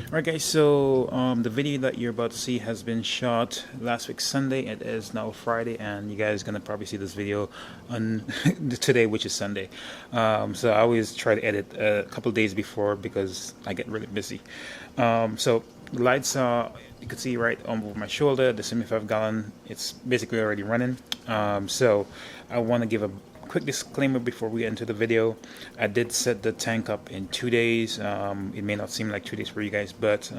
Alright guys, so the video that you're about to see has been shot last week Sunday. It is now Friday and you guys gonna probably see this video on today, which is Sunday. So I always try to edit a couple days before because I get really busy. So the lights are, you can see right over my shoulder, the 75-gallon, it's basically already running. So I want to give a quick disclaimer before we enter the video. I did set the tank up in 2 days. It may not seem like 2 days for you guys, but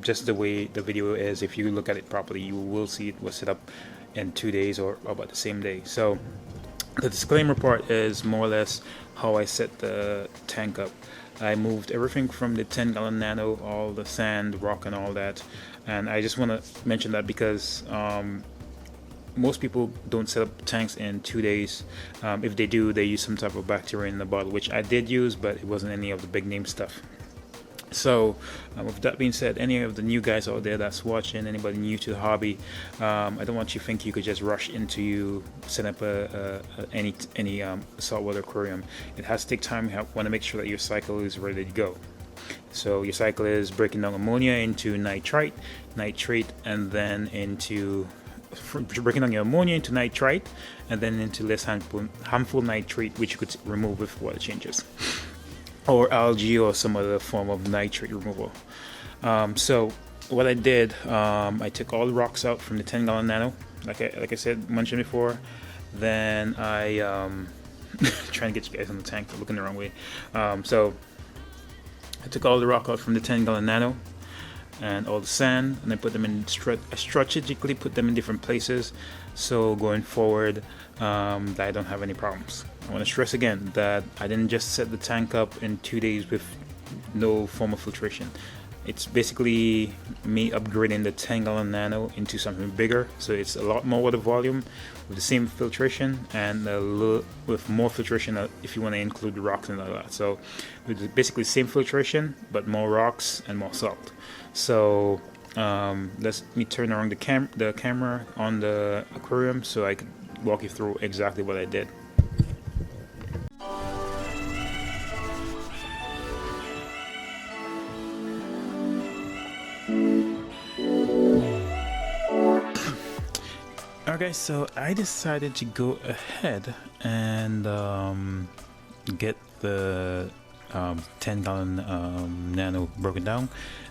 just the way the video is, if you look at it properly, you will see it was set up in 2 days or about the same day. So the disclaimer part is more or less how I set the tank up. I moved everything from the 10-gallon nano, all the sand, rock and all that, and I just want to mention that because most people don't set up tanks in 2 days. If they do, they use some type of bacteria in the bottle, which I did use, but it wasn't any of the big name stuff. So with that being said, any of the new guys out there that's watching, anybody new to the hobby, I don't want you to think you could just rush into you set up any saltwater aquarium. It has to take time. You want to make sure that your cycle is ready to go. So your cycle is breaking down ammonia into nitrite, and then into breaking down your ammonia into nitrite, and then into less harmful nitrate, which you could remove with water changes, or algae or some other form of nitrate removal. So what I did, I took all the rocks out from the 10-gallon nano, like I said, mentioned before. Then I trying to get you guys on the tank, looking the wrong way. So I took all the rock out from the 10-gallon nano and all the sand, and I put them in strategically put them in different places, so going forward that I don't have any problems. I want to stress again that I didn't just set the tank up in 2 days with no form of filtration. It's basically me upgrading the 10-gallon nano into something bigger, so it's a lot more water volume with the same filtration, and a little with more filtration if you want to include the rocks and all that. So with basically same filtration but more rocks and more salt. So let me turn around the camera on the aquarium so I can walk you through exactly what I did. Okay, so I decided to go ahead and get the 10-gallon nano broken down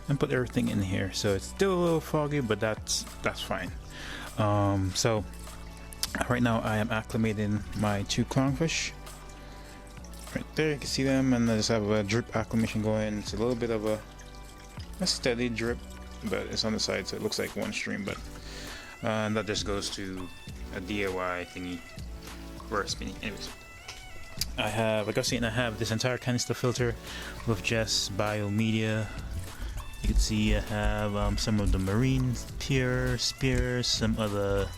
and put everything in here. So it's still a little foggy, but that's fine. So right now I am acclimating my 2 clownfish. Right there, you can see them, and I just have a drip acclimation going. It's a little bit of a steady drip, but it's on the side, so it looks like one stream, but and that just goes to a DIY thingy for spinning. Anyways, I have this entire canister filter with just biomedia. You can see I have some of the marine spears, some other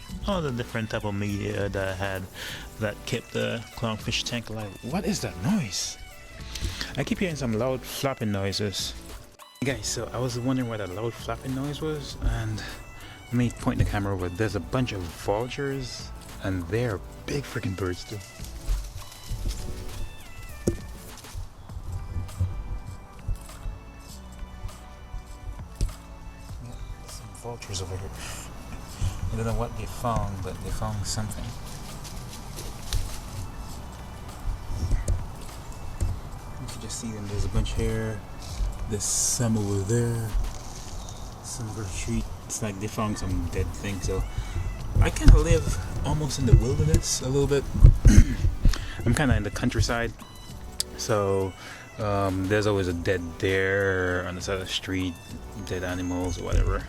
different type of media that I had that kept the clownfish tank alive. What is that noise? I keep hearing some loud flapping noises. Guys, so I was wondering what that loud flapping noise was, and let me point the camera over. There's a bunch of vultures, and they're big freaking birds too. Yeah, some vultures over here. I don't know what they found, but they found something. You can just see them. There's a bunch here. There's some over there. Some retreat. It's like they found some dead thing. So I kind of live almost in the wilderness a little bit. I'm kind of in the countryside, so there's always a dead deer on the side of the street, dead animals or whatever.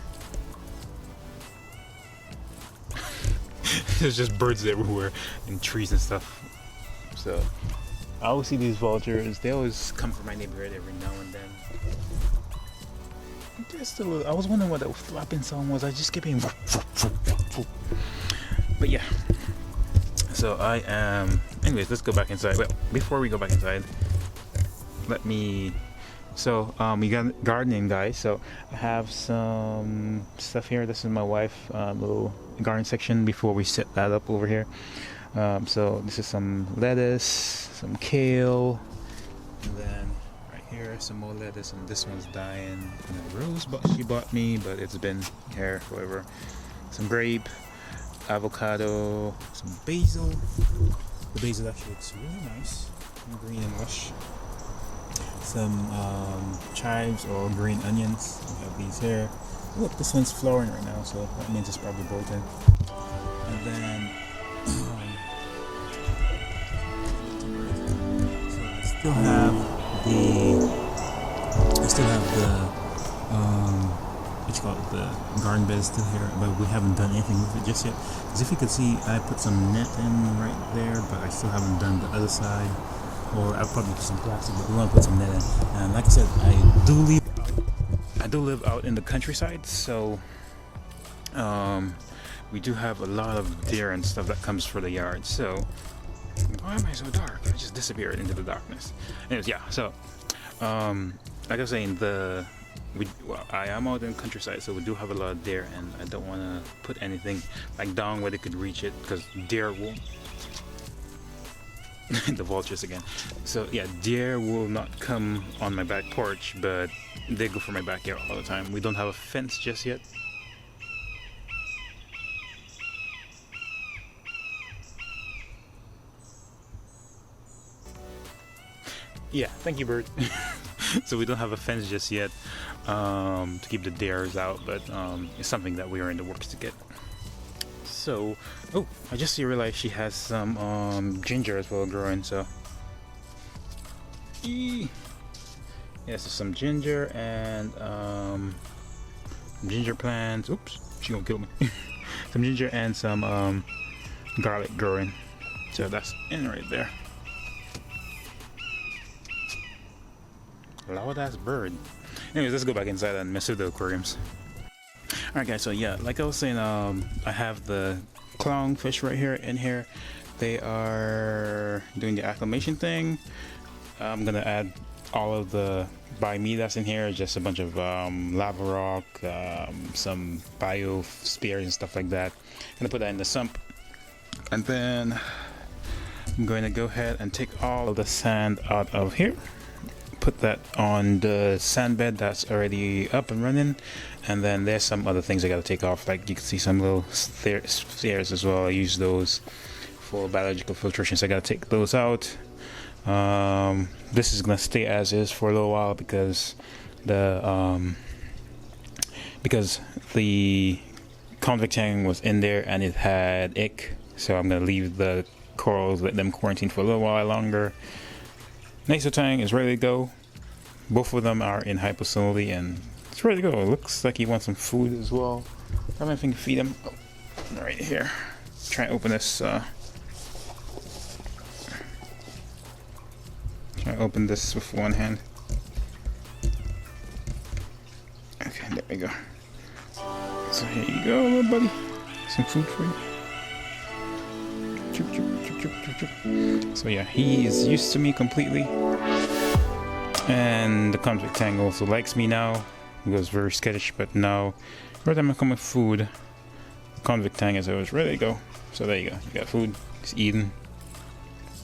There's just birds everywhere and trees and stuff. So I always see these vultures. They always come from my neighborhood every now and then. Just a little, I was wondering what that flapping sound was. I just kept hearing. But yeah. So I am. Anyways, let's go back inside. Well, before we go back inside, let me. So we got gardening, guys. So I have some stuff here. This is my wife little garden section before we set that up over here. So this is some lettuce, some kale, and then right Here, some more lettuce, and this one's dying. And a rose she bought me, but it's been here forever. Some grape, avocado, some basil. The basil actually looks really nice, green and lush. Some chives or green onions. We have these here. Look, this one's flowering right now, so that means it's probably bolting. And then so I still have the what you call it, the garden bed is still here, but we haven't done anything with it just yet. Because if you could see, I put some net in right there, but I still haven't done the other side. Or I'll probably put some plastic, but we want to put some net in. And like I said, I do live out in the countryside, so we do have a lot of deer and stuff that comes for the yard. So why am I so dark? I just disappeared into the darkness. Anyways, yeah. So like I was saying, I am out in the countryside, so we do have a lot of deer, and I don't want to put anything like down where they could reach it, because deer will the vultures again. So yeah, deer will not come on my back porch, but they go for my backyard all the time. We don't have a fence just yet. Yeah, thank you, bird. So we don't have a fence just yet to keep the deers out, but it's something that we are in the works to get. So, oh, I just realized she has some ginger as well growing. So, yeah, so some ginger and ginger plants. Oops, she gonna kill me. Some ginger and some garlic growing. So that's in right there. Loud ass bird. Anyways, let's go back inside and mess with the aquariums. Alright guys, so yeah, like I was saying, I have the clownfish right here in here. They are doing the acclimation thing. I'm gonna add all of the by me that's in here, just a bunch of lava rock, some biospheres and stuff like that. I'm gonna put that in the sump, and then I'm going to go ahead and take all of the sand out of here. Put that on the sand bed that's already up and running, and then there's some other things I got to take off, like you can see some little stairs as well. I use those for biological filtration, so I got to take those out. This is gonna stay as is for a little while because the convict tank was in there and it had ick, so I'm gonna leave the corals, let them quarantine for a little while longer. Naso Tang is ready to go. Both of them are in hyposalinity and it's ready to go. It looks like he wants some food as well. I don't have anything to feed him. Oh, right here. Try and open this. Try and open this with one hand. Okay, there we go. So here you go, little buddy. Some food for you. Choop, choop, choop, choop, choop, choop. So yeah, he is used to me completely, and the convict tank also likes me now. He was very skittish, but now every time I come with food, the convict tank is always ready to go. So there you go, you got food, he's eating,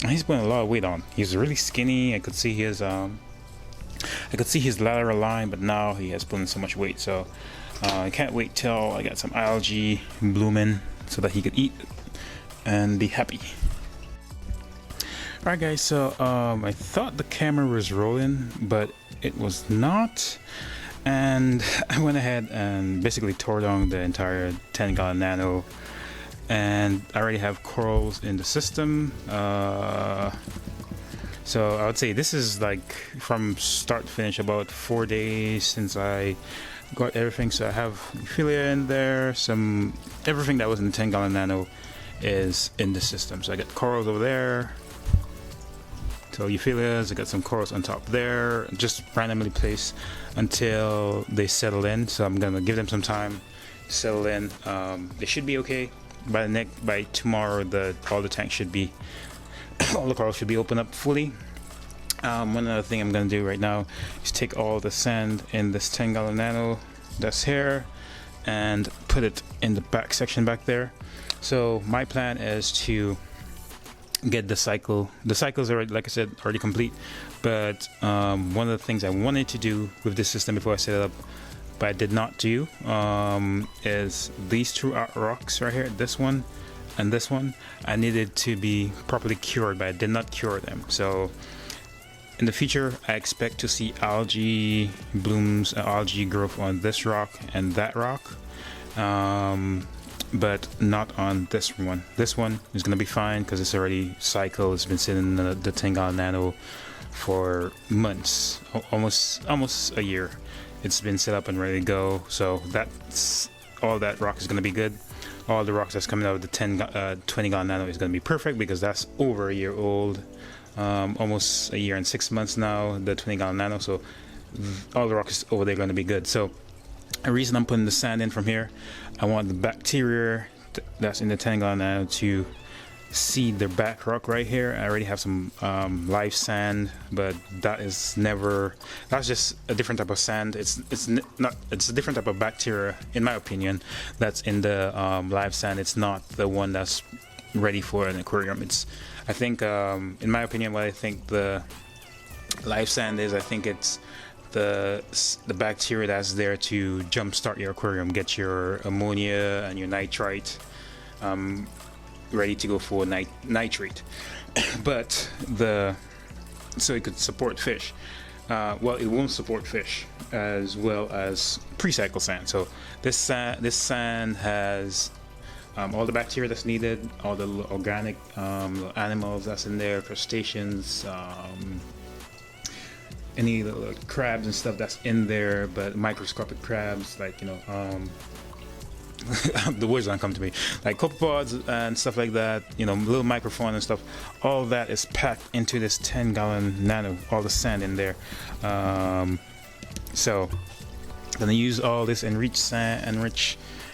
and he's putting a lot of weight on. He's really skinny. I could see his lateral line, but now he has put on so much weight. So I can't wait till I got some algae blooming so that he could eat and be happy. Alright guys, so I thought the camera was rolling, but it was not, and I went ahead and basically tore down the entire 10-gallon nano, and I already have corals in the system. So I would say this is like from start to finish about 4 days since I got everything. So I have philia in there, everything that was in the 10-gallon nano is in the system. So I got corals over there, so euphyllias, I got some corals on top there, just randomly placed until they settle in. So I'm gonna give them some time to settle in. They should be okay by tomorrow. All the tanks should be all the corals should be open up fully. One other thing I'm gonna do right now is take all the sand in this 10-gallon nano that's here and put it in the back section back there. So my plan is to get the cycle. The cycle's already, like I said, already complete. But one of the things I wanted to do with this system before I set it up, but I did not do, is these two rocks right here, this one and this one. I needed to be properly cured, but I did not cure them. So in the future, I expect to see algae blooms, algae growth on this rock and that rock, but not on this one. This one is going to be fine because it's already cycled. It's been sitting in the 10-gallon nano for months, almost a year. It's been set up and ready to go. So that's all. That rock is going to be good. All the rocks that's coming out of the 20-gallon nano is going to be perfect because that's over a year old. Almost a year and 6 months now, the 20-gallon nano. So all the rocks over there are going to be good. So the reason I'm putting the sand in from here, I want the bacteria that's in the 10-gallon nano to seed their back rock right here. I already have some live sand, but that's just a different type of sand. It's a different type of bacteria, in my opinion, that's in the live sand. It's not the one that's ready for an aquarium. I think, in my opinion, what I think the live sand is, I think it's the bacteria that's there to jumpstart your aquarium, get your ammonia and your nitrite ready to go for nitrate. But so it could support fish. Well, it won't support fish as well as pre-cycle sand. So this sand has all the bacteria that's needed, all the organic animals that's in there, crustaceans, any little crabs and stuff that's in there, but microscopic crabs, like, the words don't come to me, like copepods and stuff like that, little microfauna and stuff. All that is packed into this 10-gallon nano, all the sand in there. So I'm gonna use all this enriched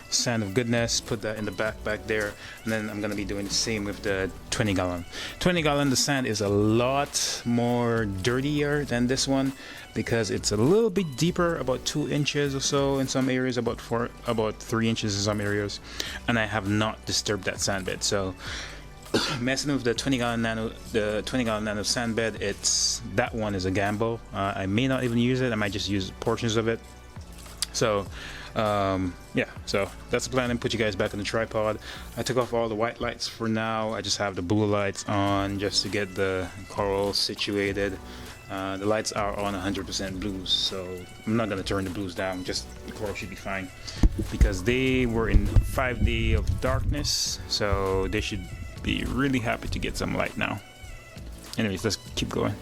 sand of goodness, put that in the back there, and then I'm gonna be doing the same with the 20-gallon. 20-gallon, the sand is a lot more dirtier than this one because it's a little bit deeper, about 2 inches or so in some areas, about 3 inches in some areas, and I have not disturbed that sand bed. So messing with the 20-gallon nano sand bed, that one is a gamble. I may not even use it. I might just use portions of it. So yeah, so that's the plan, and put you guys back on the tripod. I took off all the white lights for now. I just have the blue lights on just to get the coral situated. The lights are on 100% blues, so I'm not going to turn the blues down. Just the coral should be fine because they were in 5 days of darkness, so they should be really happy to get some light now. Anyways, let's keep going.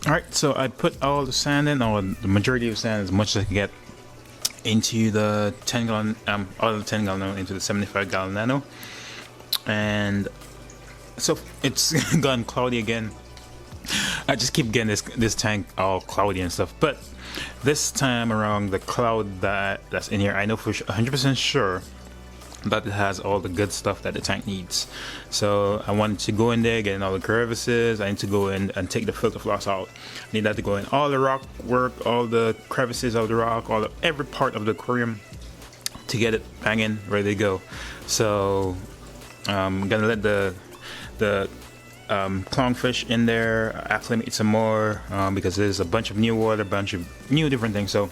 Alright, so I put all the sand in, or the majority of sand, as much as I can get, into the 10-gallon, out of the 10-gallon nano into the 75-gallon nano. And so it's gone cloudy again. I just keep getting this tank all cloudy and stuff. But this time around, the cloud that's in here, I know for 100% sure that it has all the good stuff that the tank needs. So I wanted to go in there, get in all the crevices. I need to go in and take the filter floss out. I need that to go in all the rock work, all the crevices of the rock, every part of the aquarium to get it banging, ready to go. So I'm gonna let the clownfish in there acclimate some more because there's a bunch of new water, a bunch of new different things. So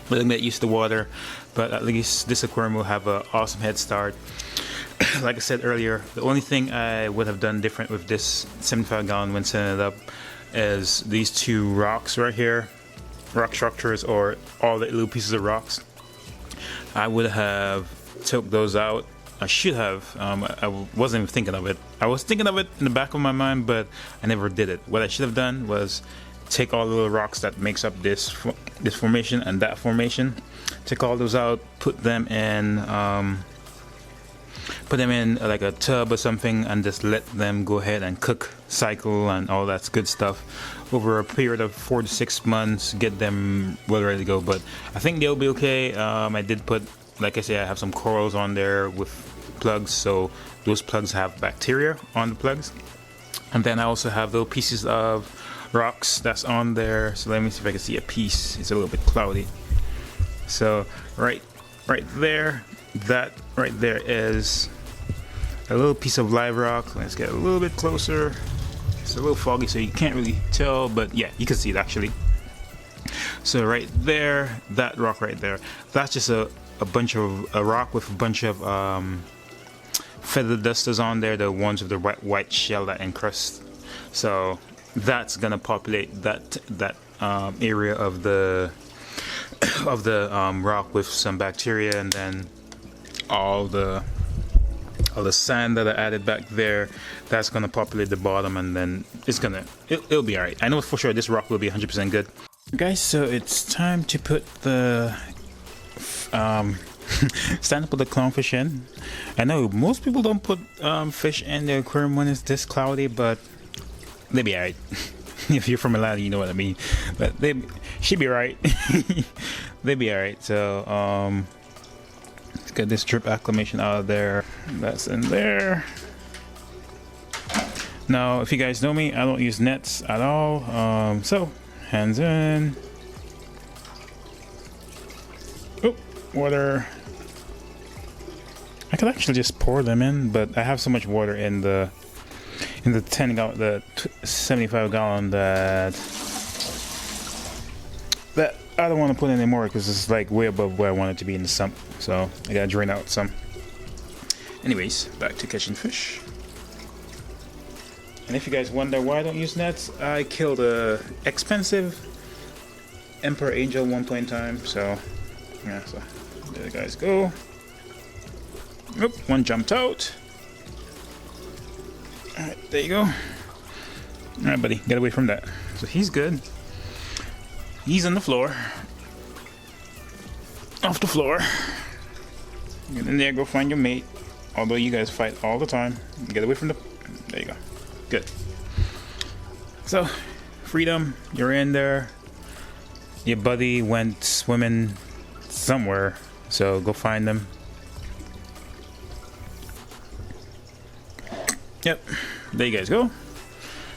let them get used to the water, but at least this aquarium will have an awesome head start. Like I said earlier, the only thing I would have done different with this 75-gallon when setting it up is these two rocks right here, rock structures, or all the little pieces of rocks. I would have took those out. I should have. I wasn't even thinking of it. I was thinking of it in the back of my mind, but I never did it. What I should have done was take all the little rocks that makes up this formation and that formation. Take all those out, put them in like a tub or something, and just let them go ahead and cook, cycle, and all that good stuff over a period of 4 to 6 months. Get them well ready to go. But I think they'll be okay. I did put, like I say, I have some corals on there with plugs, so those plugs have bacteria on the plugs. And then I also have little pieces of rocks that's on there. So let me see if I can see a piece. It's a little bit cloudy. So right there, that right there is a little piece of live rock. Let's get a little bit closer. It's a little foggy, so you can't really tell, but yeah, you can see it actually. So right there, that rock right there, that's just a rock with a bunch of feather dusters on there, the ones with the white shell that encrust. So that's gonna populate that area of the rock with some bacteria, and then all the sand that I added back there, that's gonna populate the bottom, and then it'll be alright. I know for sure this rock will be 100% good. Guys, so it's time to put the stand up with the clownfish in. I know most people don't put fish in the aquarium when it's this cloudy, but they be alright. If you're from Atlanta, you know what I mean. But they should be right. They be alright. So let's get this drip acclimation out of there. That's in there. Now, if you guys know me, I don't use nets at all. So hands in. Oh, water. I could actually just pour them in, but I have so much water in the 75 gallon that I don't want to put in anymore, because it's like way above where I want it to be in the sump. So I gotta drain out some. Anyways, back to catching fish. And if you guys wonder why I don't use nets, I killed a expensive emperor angel one point in time. So yeah, so there the guys go. Oop, one jumped out. Alright, there you go. Alright, buddy, get away from that. So he's good. He's on the floor. Off the floor. Get in there, go find your mate. Although you guys fight all the time. Get away from the... There you go. Good. So, freedom, you're in there. Your buddy went swimming somewhere, so go find them. Yep, there you guys go.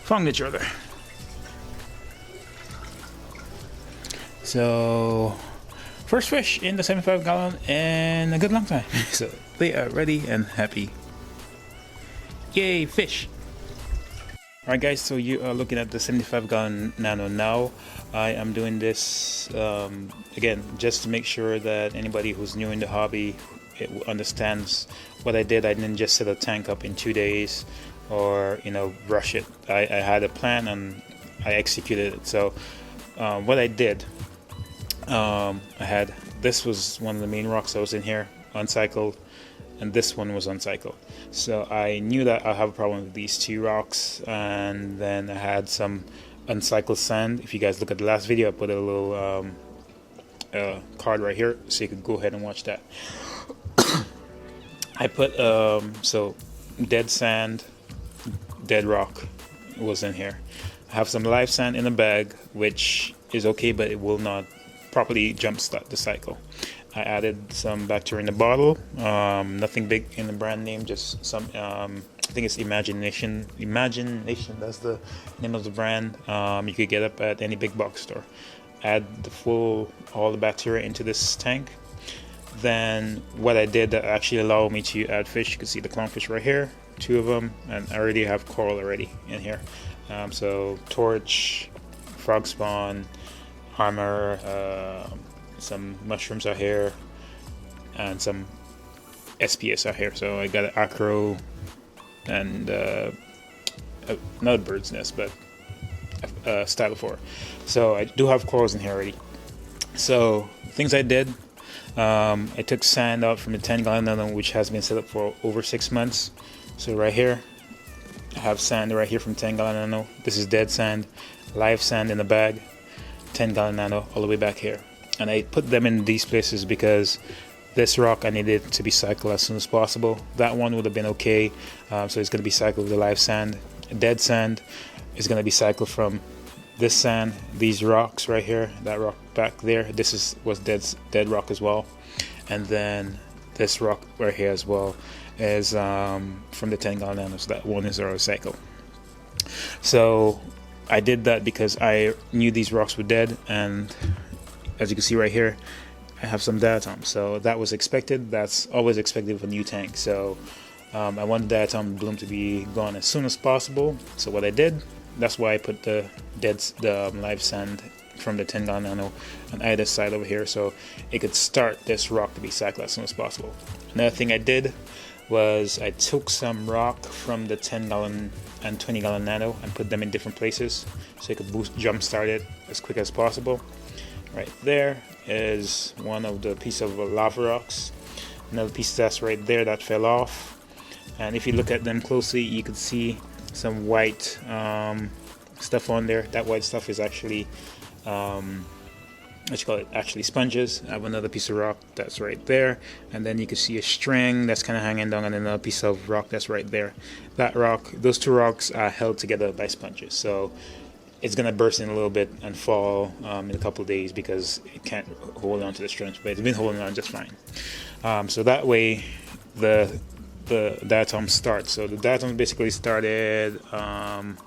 Found each other. So, first fish in the 75 gallon in a good long time. So, they are ready and happy. Yay, fish! Alright guys, so you are looking at the 75 gallon nano now. I am doing this, again, just to make sure that anybody who's new in the hobby understands what I did. I didn't just set a tank up in 2 days or, rush it. I had a plan and I executed it. So what I did, this was one of the main rocks that was in here, uncycled, and this one was uncycled. So I knew that I'll have a problem with these two rocks, and then I had some uncycled sand. If you guys look at the last video, I put a little card right here, so you can go ahead and watch that. I put so dead sand, dead rock was in here. I have some live sand in a bag, which is okay, but it will not properly jumpstart the cycle. I added some bacteria in the bottle, nothing big in the brand name, just some, I think it's Imagination, that's the name of the brand. You could get up at any big box store. Add all the bacteria into this tank. Then what I did that actually allowed me to add fish, you can see the clownfish right here, 2 of them, and I already have coral already in here. So torch, frog spawn, armor, some mushrooms are here, and some SPS are here. So I got an acro and not a bird's nest, but stylophore. So I do have corals in here already. So things I did, I took sand out from the 10-gallon nano, which has been set up for over 6 months. So right here, I have sand right here from 10-gallon nano. This is dead sand, live sand in the bag, 10-gallon nano all the way back here. And I put them in these places because this rock I needed to be cycled as soon as possible. That one would have been okay, so it's going to be cycled with the live sand. Dead sand is going to be cycled from this sand, these rocks right here, that rock back there. This was dead rock as well, and then this rock right here as well is from the 10-gallon nano. So that one is our cycle. So I did that because I knew these rocks were dead, and as you can see right here, I have some diatom. So that was expected. That's always expected with a new tank. So I want the diatom bloom to be gone as soon as possible. So what I did, that's why I put the live sand from the 10-gallon nano on either side over here, so it could start this rock to be cycled as soon as possible. Another thing I did was I took some rock from the 10-gallon and 20-gallon nano and put them in different places so it could jump start it as quick as possible. Right there is one of the piece of lava rocks. Another piece that's right there that fell off, and if you look at them closely, you could see some white stuff on there. That white stuff is actually actually sponges. I have another piece of rock that's right there, and then you can see a string that's kind of hanging down, and another piece of rock that's right there. That rock, those two rocks are held together by sponges, so it's gonna burst in a little bit and fall in a couple of days because it can't hold on to the strings, but it's been holding on just fine. So that way the diatom starts. So the diatom basically started about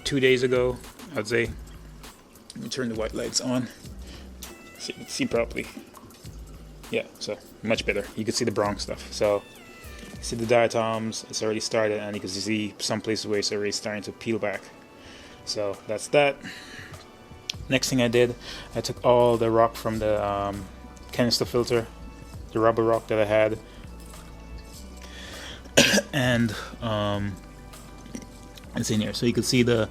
2 days ago, I'd say. Let me turn the white lights on so you can see properly. Yeah, so much better. You can see the brown stuff. So see the diatoms, it's already started, and you can see some places where it's already starting to peel back. So that's that. Next thing I did, I took all the rock from the canister filter, the rubber rock that I had, and it's in here. So you can see the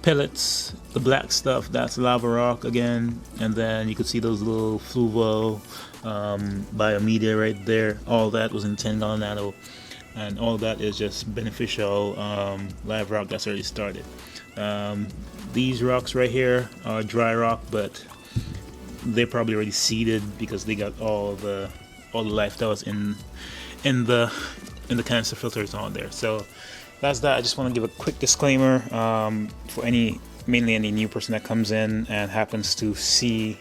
pellets, the black stuff, that's lava rock again, and then you can see those little fluval biomedia right there. All that was in 10-gallon nano, and all that is just beneficial live rock that's already started. These rocks right here are dry rock, but they're probably already seeded because they got all the life that was in the canister filters on there. So that's that. I just want to give a quick disclaimer for mainly any new person that comes in and happens to see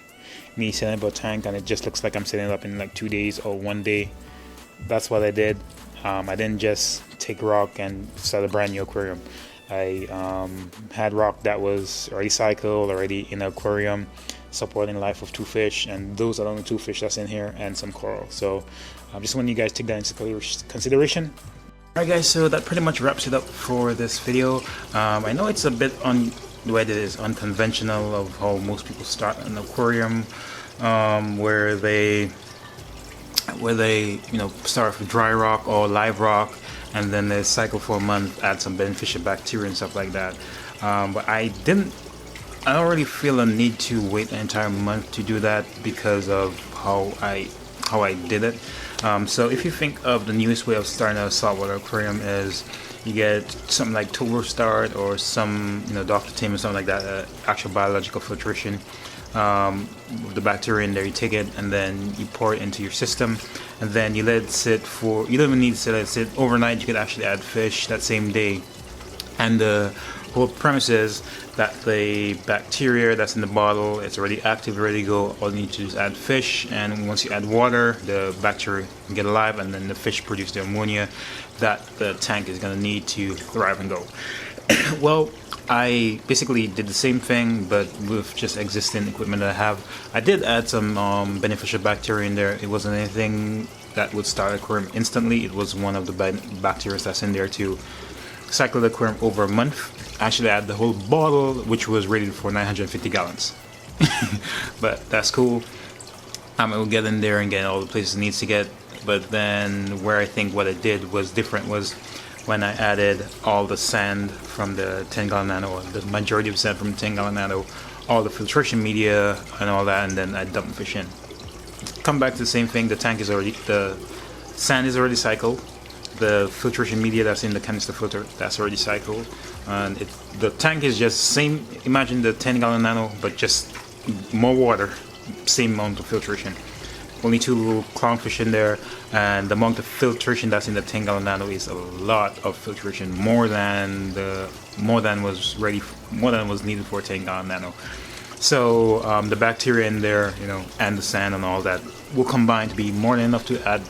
me setting up a tank and it just looks like I'm setting it up in like 2 days or 1 day. That's what I did. I didn't just take rock and start a brand new aquarium. I had rock that was already cycled, already in an aquarium, supporting life of 2 fish, and those are the only 2 fish that's in here, and some coral. So I just want you guys to take that into consideration. Alright guys, so that pretty much wraps it up for this video. I know it's a bit the way it is unconventional of how most people start an aquarium, where they start with dry rock or live rock, and then they cycle for a month, add some beneficial bacteria and stuff like that. But I don't really feel a need to wait an entire month to do that because of how I did it. So if you think of the newest way of starting a saltwater aquarium is you get something like Turbo Start or some Dr. Tim or something like that, actual biological filtration. With the bacteria in there, you take it and then you pour it into your system, and then you let it sit for, you don't even need to let it sit overnight. You could actually add fish that same day, and the whole premise is that the bacteria that's in the bottle, it's already active, ready to go. All you need to do is add fish, and once you add water, the bacteria can get alive, and then the fish produce the ammonia that the tank is going to need to thrive and go. Well, I basically did the same thing, but with just existing equipment that I have. I did add some beneficial bacteria in there. It wasn't anything that would start aquarium instantly. It was one of the bacteria that's in there to cycle the aquarium over a month. Actually, I had the whole bottle, which was rated for 950 gallons. But that's cool. It will get in there and get all the places it needs to get. But then where I think what I did was different was when I added all the sand from the 10-gallon nano, the majority of sand from the 10-gallon nano, all the filtration media and all that, and then I dumped the fish in. Come back to the same thing. The sand is already cycled. The filtration media that's in the canister filter, that's already cycled, and the tank is just same. Imagine the 10-gallon nano, but just more water, same amount of filtration. Only 2 little clownfish in there, and the amount of filtration that's in the 10-gallon nano is a lot of filtration, more than was needed for a 10-gallon nano. So the bacteria in there, and the sand and all that will combine to be more than enough to add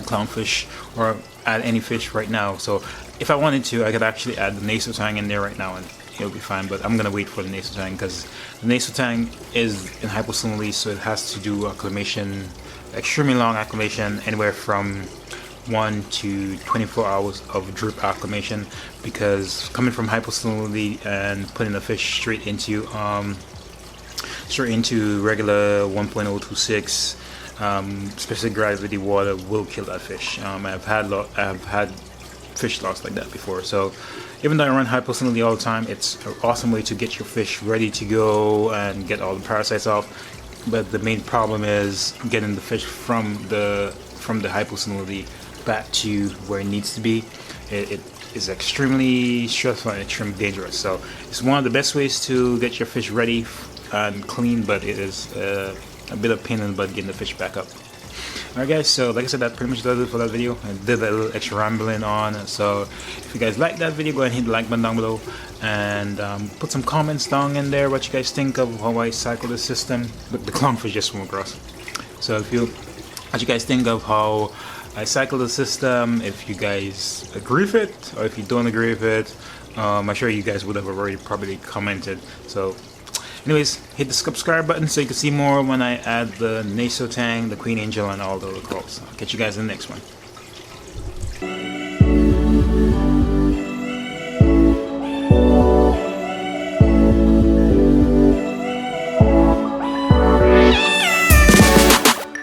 clownfish or add any fish right now. So if I wanted to, I could actually add the nasotang in there right now and it'll be fine, but I'm gonna wait for the nasotang because the nasotang is in hyposalinity, so it has to do acclimation, extremely long acclimation, anywhere from 1 to 24 hours of drip acclimation, because coming from hyposalinity and putting the fish straight into regular 1.026 specific gravity water will kill that fish. I've had fish loss like that before. So even though I run hyposalinity all the time, it's an awesome way to get your fish ready to go and get all the parasites off. But the main problem is getting the fish from the hyposalinity back to where it needs to be. It is extremely stressful and extremely dangerous. So it's one of the best ways to get your fish ready and clean, but it is a bit of pain in the butt getting the fish back up. Alright guys, so like I said, that pretty much does it for that video. I did a little extra rambling on, so if you guys like that video, go ahead and hit the like button down below and put some comments down in there what you guys think of how I cycle the system. But the clownfish just swam across. So what you guys think of how I cycle the system, if you guys agree with it or if you don't agree with it, I'm sure you guys would have already probably commented. So anyways, hit the subscribe button so you can see more when I add the nasotang, the queen angel, and all the other corals. I'll catch you guys in the next one.